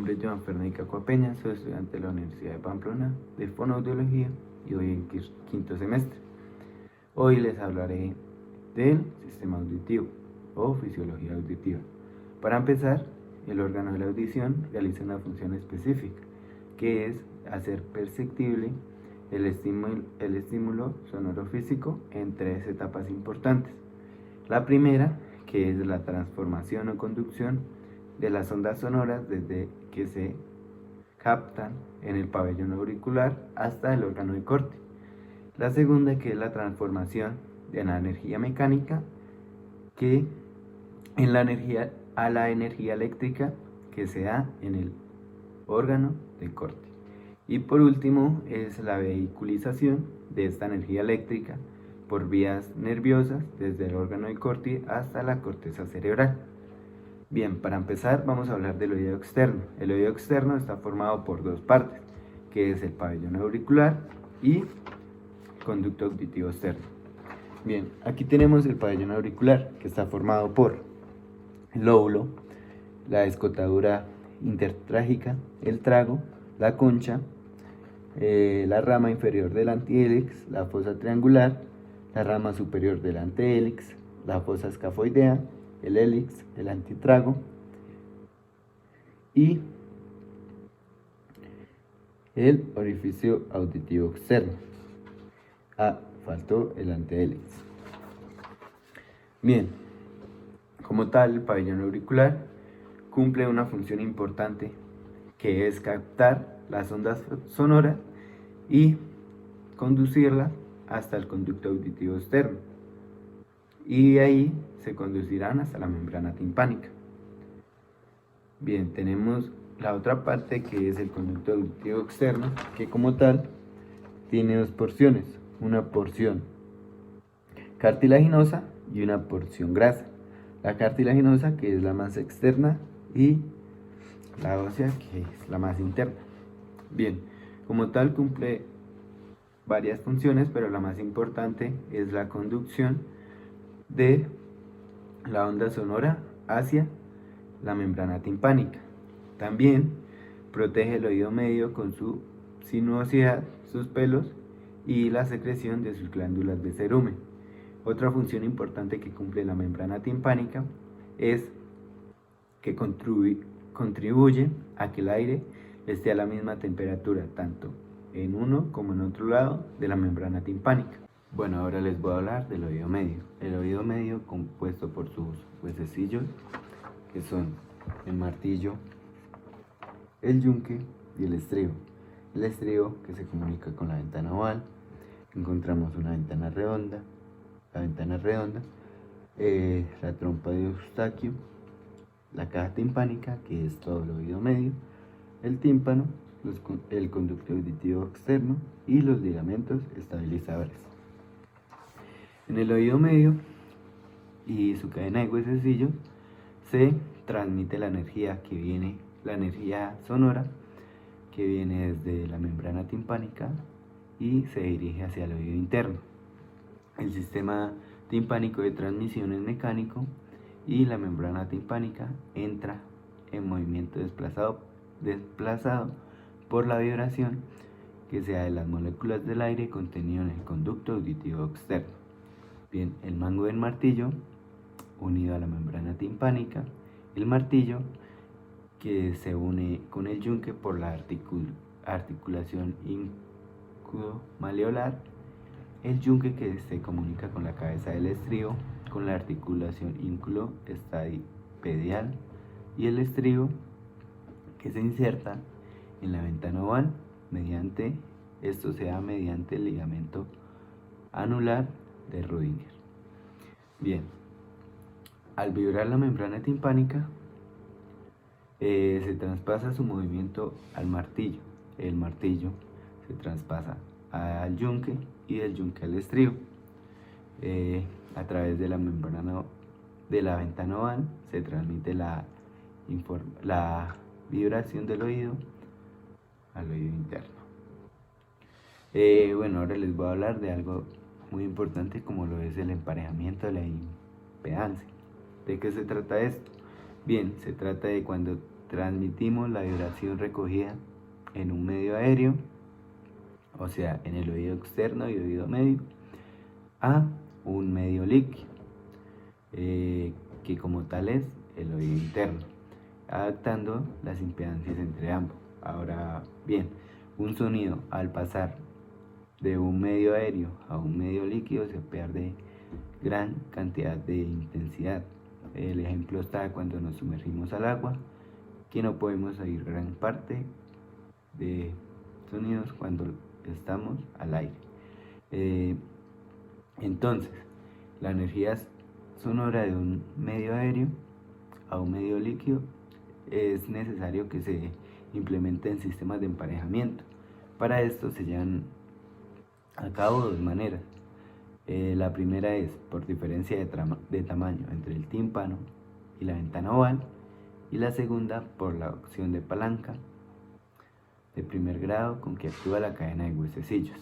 nombre es Joan Fernando Coapeña, soy estudiante de la Universidad de Pamplona de Fonoaudiología y voy en quinto semestre. Hoy les hablaré del sistema auditivo o fisiología auditiva. Para empezar, el órgano de la audición realiza una función específica, que es hacer perceptible el estímulo sonoro físico en tres etapas importantes. La primera, que es la transformación o conducción de las ondas sonoras desde que se captan en el pabellón auricular hasta el órgano de corte. La segunda, que es la transformación de la energía mecánica a la energía eléctrica que se da en el órgano de corte. Y por último es la vehiculización de esta energía eléctrica por vías nerviosas desde el órgano de corte hasta la corteza cerebral. Bien, para empezar vamos a hablar del oído externo. El oído externo está formado por dos partes, que es el pabellón auricular y conducto auditivo externo. Bien, aquí tenemos el pabellón auricular, que está formado por el lóbulo, la escotadura intertrágica, el trago, la concha, la rama inferior del antihélix, la fosa triangular, la rama superior del antihélix, la fosa escafoidea, el hélix, el antitrago y el orificio auditivo externo. Faltó el antihélix. Bien, como tal, el pabellón auricular cumple una función importante, que es captar las ondas sonoras y conducirlas hasta el conducto auditivo externo, y de ahí se conducirán hasta la membrana timpánica. Bien, tenemos la otra parte, que es el conducto auditivo externo, que como tal tiene dos porciones, una porción cartilaginosa y una porción grasa. La cartilaginosa, que es la más externa, y la ósea, que es la más interna. Bien, como tal cumple varias funciones, pero la más importante es la conducción de la onda sonora hacia la membrana timpánica. También protege el oído medio con su sinuosidad, sus pelos y la secreción de sus glándulas de cerumen. Otra función importante que cumple la membrana timpánica es que contribuye a que el aire esté a la misma temperatura, tanto en uno como en otro lado de la membrana timpánica. Bueno, ahora les voy a hablar del oído medio. El oído medio, compuesto por sus huesecillos, que son el martillo, el yunque y el estribo. El estribo, que se comunica con la ventana oval. Encontramos una ventana redonda, la trompa de Eustaquio, la caja timpánica, que es todo el oído medio, el tímpano, el conducto auditivo externo y los ligamentos estabilizadores. En el oído medio y su cadena de huesecillos se transmite la energía sonora, que viene desde la membrana timpánica y se dirige hacia el oído interno. El sistema timpánico de transmisión es mecánico y la membrana timpánica entra en movimiento desplazado por la vibración que se da de las moléculas del aire contenido en el conducto auditivo externo. Bien, el mango del martillo unido a la membrana timpánica, el martillo que se une con el yunque por la articulación ínculo-maleolar, el yunque que se comunica con la cabeza del estribo con la articulación ínculo-estadipedial, y el estribo que se inserta en la ventana oval esto se da mediante el ligamento anular de Rödinger. Bien, al vibrar la membrana timpánica se traspasa su movimiento al martillo. El martillo se traspasa al yunque y del yunque al estribo. A través de la membrana de la ventana oval se transmite la vibración del oído al oído interno. Bueno, ahora les voy a hablar de algo muy importante, como lo es el emparejamiento de la impedancia. ¿De qué se trata esto? Bien, se trata de cuando transmitimos la vibración recogida en un medio aéreo, o sea, en el oído externo y oído medio, a un medio líquido, que como tal es el oído interno, adaptando las impedancias entre ambos. Ahora bien, un sonido al pasar de un medio aéreo a un medio líquido se pierde gran cantidad de intensidad. El ejemplo está cuando nos sumergimos al agua, que no podemos oír gran parte de sonidos cuando estamos al aire. Entonces, la energía sonora de un medio aéreo a un medio líquido es necesario que se implementen sistemas de emparejamiento. Para esto se llevan a cabo dos maneras. La primera es por diferencia de tamaño entre el tímpano y la ventana oval, y la segunda por la opción de palanca de primer grado con que actúa la cadena de huesecillos.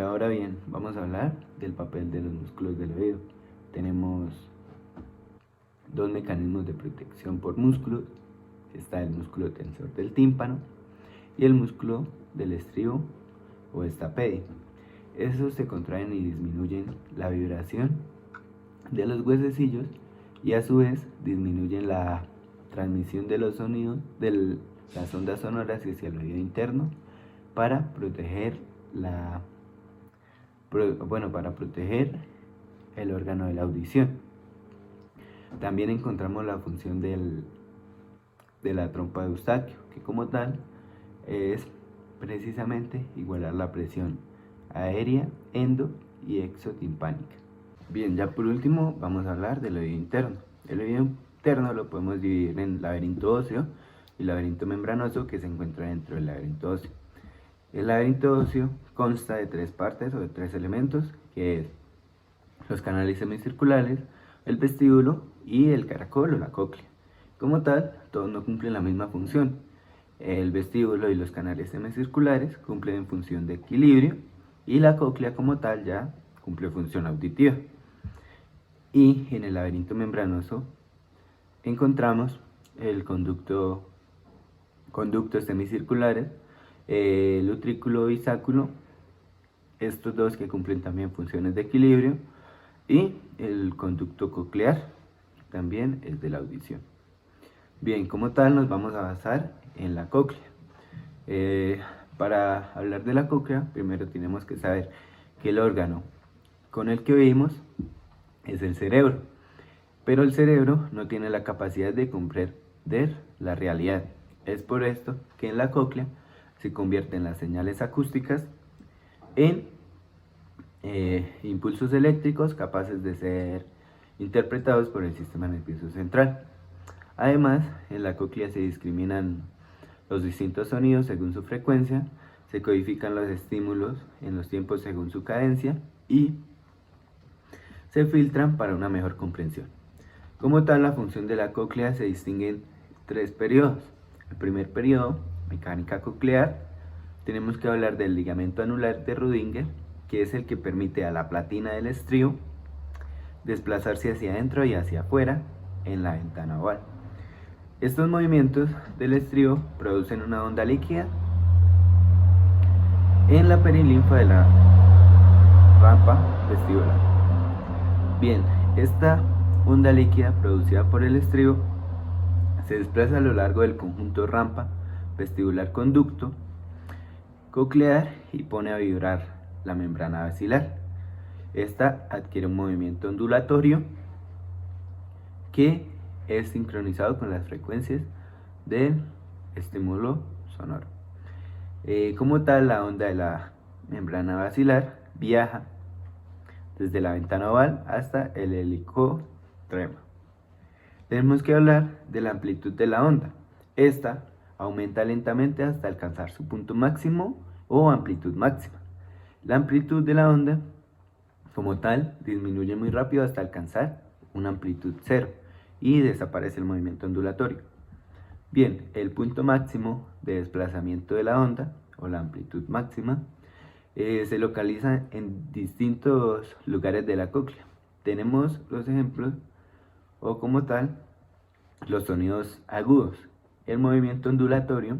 Ahora bien, vamos a hablar del papel de los músculos del oído. Tenemos dos mecanismos de protección por músculos. Está el músculo tensor del tímpano y el músculo del estribo o estapedio. Estos se contraen y disminuyen la vibración de los huesecillos y a su vez disminuyen la transmisión de los sonidos de las ondas sonoras hacia el oído interno para proteger el órgano de la audición. También encontramos la función de la trompa de Eustaquio, que como tal es precisamente igualar la presión aérea, endo y exotimpánica. Bien, ya por último vamos a hablar del oído interno. El oído interno lo podemos dividir en laberinto óseo y laberinto membranoso, que se encuentra dentro del laberinto óseo. El laberinto óseo consta de tres partes o de tres elementos, que es los canales semicirculares, el vestíbulo y el caracol o la cóclea. Como tal, todos no cumplen la misma función. El vestíbulo y los canales semicirculares cumplen función de equilibrio y la cóclea como tal ya cumple función auditiva. Y en el laberinto membranoso encontramos el conductos semicirculares, el utrículo y sáculo, estos dos que cumplen también funciones de equilibrio, y el conducto coclear, también es de la audición. Bien, como tal nos vamos a basar en la cóclea. Para hablar de la cóclea, primero tenemos que saber que el órgano con el que oímos es el cerebro, pero el cerebro no tiene la capacidad de comprender la realidad. Es por esto que en la cóclea se convierten las señales acústicas en impulsos eléctricos capaces de ser interpretados por el sistema nervioso central. Además, en la cóclea se discriminan los distintos sonidos según su frecuencia, se codifican los estímulos en los tiempos según su cadencia y se filtran para una mejor comprensión. Como tal, la función de la cóclea se distingue en tres periodos. El primer periodo, mecánica coclear, tenemos que hablar del ligamento anular de Rödinger, que es el que permite a la platina del estribo desplazarse hacia adentro y hacia afuera en la ventana oval. Estos movimientos del estribo producen una onda líquida en la perilinfa de la rampa vestibular. Bien, esta onda líquida producida por el estribo se desplaza a lo largo del conjunto rampa vestibular conducto coclear y pone a vibrar la membrana basilar. Esta adquiere un movimiento ondulatorio que es sincronizado con las frecuencias del estímulo sonoro. Como tal, la onda de la membrana basilar viaja desde la ventana oval hasta el helicotrema. Tenemos que hablar de la amplitud de la onda. Esta aumenta lentamente hasta alcanzar su punto máximo o amplitud máxima. La amplitud de la onda, como tal, disminuye muy rápido hasta alcanzar una amplitud cero y desaparece el movimiento ondulatorio. Bien, el punto máximo de desplazamiento de la onda, o la amplitud máxima, se localiza en distintos lugares de la cóclea. Tenemos los ejemplos, o como tal, los sonidos agudos. El movimiento ondulatorio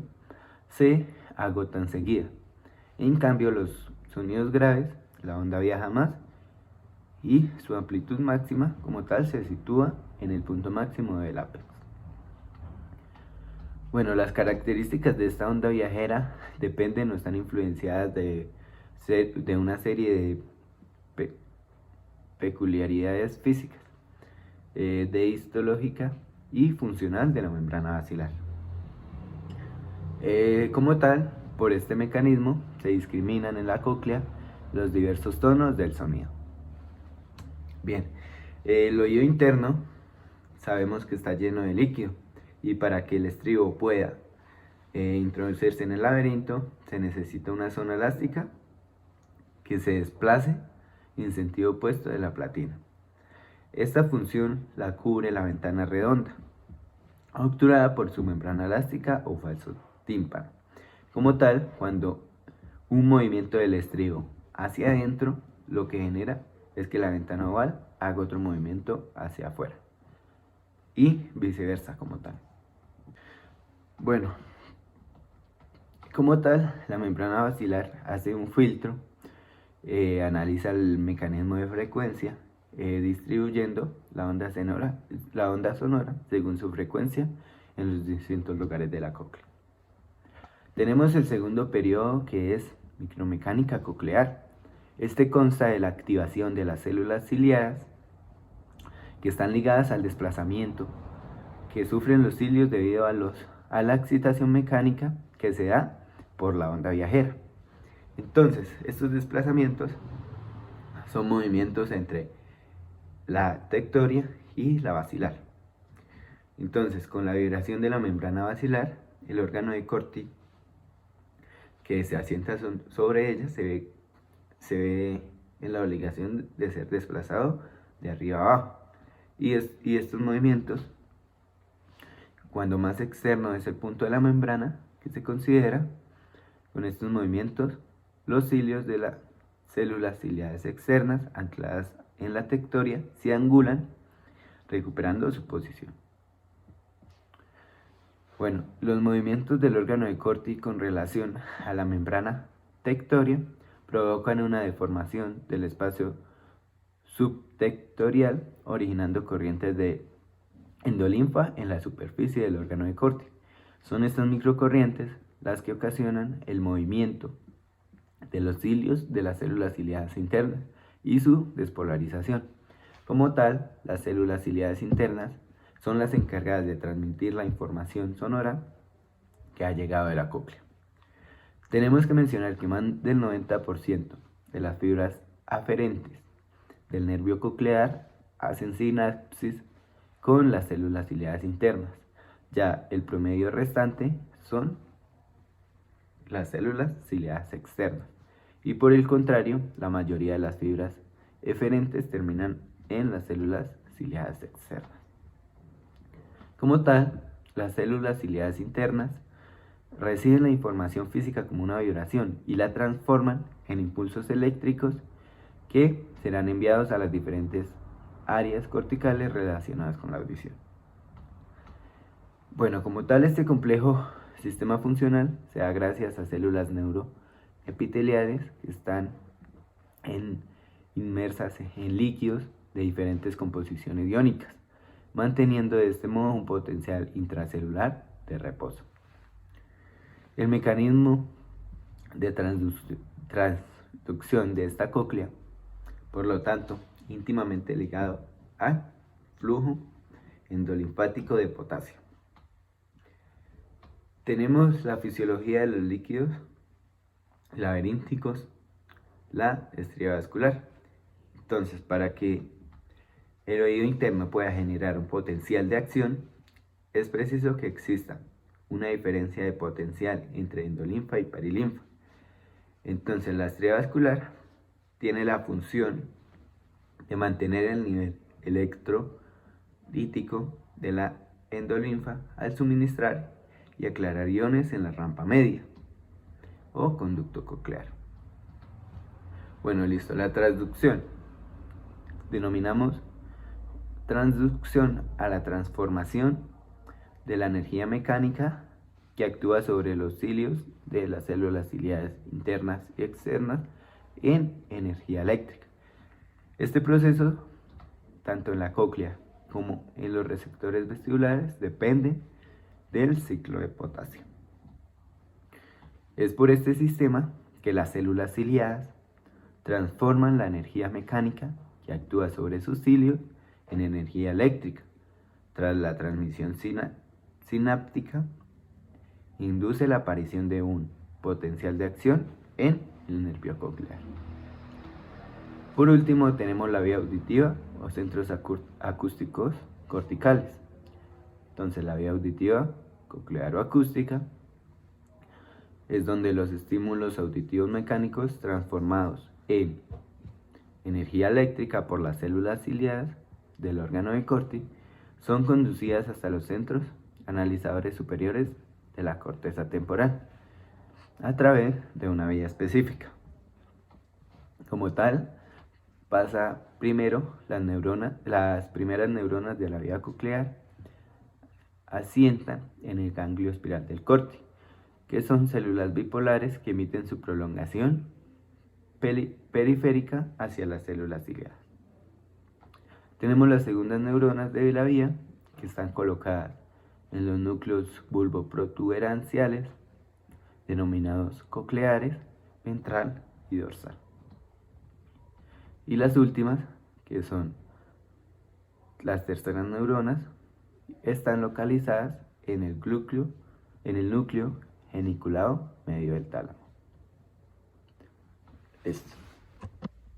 se agota enseguida. En cambio, los sonidos graves, la onda viaja más y su amplitud máxima como tal se sitúa en el punto máximo del ápex. Bueno, las características de esta onda viajera dependen o están influenciadas de una serie de peculiaridades físicas, de histológica y funcional de la membrana basilar. Como tal, por este mecanismo se discriminan en la cóclea los diversos tonos del sonido. Bien, el oído interno sabemos que está lleno de líquido y para que el estribo pueda introducirse en el laberinto se necesita una zona elástica que se desplace en sentido opuesto de la platina. Esta función la cubre la ventana redonda, obturada por su membrana elástica o falso tímpano. Como tal, cuando un movimiento del estribo hacia adentro, lo que genera es que la ventana oval haga otro movimiento hacia afuera y viceversa como tal. Bueno, como tal, la membrana basilar hace un filtro, analiza el mecanismo de frecuencia, distribuyendo la onda sonora según su frecuencia en los distintos lugares de la cóclea. Tenemos el segundo periodo, que es micromecánica coclear. Este consta de la activación de las células ciliadas que están ligadas al desplazamiento que sufren los cilios debido a la excitación mecánica que se da por la onda viajera. Entonces, estos desplazamientos son movimientos entre la tectoria y la basilar. Entonces, con la vibración de la membrana basilar, el órgano de Corti que se asienta sobre ella se ve en la obligación de ser desplazado de arriba a abajo. Y estos movimientos, cuando más externo es el punto de la membrana que se considera, con estos movimientos, los cilios de las células ciliadas externas ancladas en la tectoria se angulan, recuperando su posición. Bueno, los movimientos del órgano de Corti con relación a la membrana tectoria provocan una deformación del espacio subtectorial, originando corrientes de endolinfa en la superficie del órgano de Corti. Son estas microcorrientes las que ocasionan el movimiento de los cilios de las células ciliadas internas y su despolarización. Como tal, las células ciliadas internas son las encargadas de transmitir la información sonora que ha llegado de la cóclea. Tenemos que mencionar que más del 90% de las fibras aferentes del nervio coclear hacen sinapsis con las células ciliadas internas. Ya el promedio restante son las células ciliadas externas. Y por el contrario, la mayoría de las fibras eferentes terminan en las células ciliadas externas. Como tal, las células ciliadas internas reciben la información física como una vibración y la transforman en impulsos eléctricos que serán enviados a las diferentes áreas corticales relacionadas con la audición. Bueno, como tal, este complejo sistema funcional se da gracias a células neuroepiteliales que están inmersas en líquidos de diferentes composiciones iónicas, manteniendo de este modo un potencial intracelular de reposo. El mecanismo de transducción de esta cóclea, por lo tanto, íntimamente ligado al flujo endolinfático de potasio. Tenemos la fisiología de los líquidos laberínticos, la estría vascular. Entonces, para que el oído interno pueda generar un potencial de acción, es preciso que exista una diferencia de potencial entre endolinfa y perilinfa. Entonces, la estría vascular tiene la función de mantener el nivel electrolítico de la endolinfa al suministrar y aclarar iones en la rampa media o conducto coclear. Bueno, listo, la transducción. Denominamos transducción a la transformación de la energía mecánica que actúa sobre los cilios de las células ciliares internas y externas en energía eléctrica. Este proceso, tanto en la cóclea como en los receptores vestibulares, depende del ciclo de potasio. Es por este sistema que las células ciliadas transforman la energía mecánica que actúa sobre sus cilios en energía eléctrica. Tras la transmisión sináptica, induce la aparición de un potencial de acción en el nervio coclear. Por último, tenemos la vía auditiva o centros acústicos corticales. Entonces, la vía auditiva, coclear o acústica, es donde los estímulos auditivos mecánicos transformados en energía eléctrica por las células ciliadas del órgano de Corti son conducidas hasta los centros analizadores superiores de la corteza temporal a través de una vía específica. Como tal, pasa primero las primeras neuronas de la vía coclear asientan en el ganglio espiral del Corti, que son células bipolares que emiten su prolongación periférica hacia las células ciliadas. Tenemos las segundas neuronas de la vía, que están colocadas en los núcleos bulboprotuberanciales, denominados cocleares, ventral y dorsal. Y las últimas, que son las terceras neuronas, están localizadas en el núcleo geniculado medio del tálamo. Esto.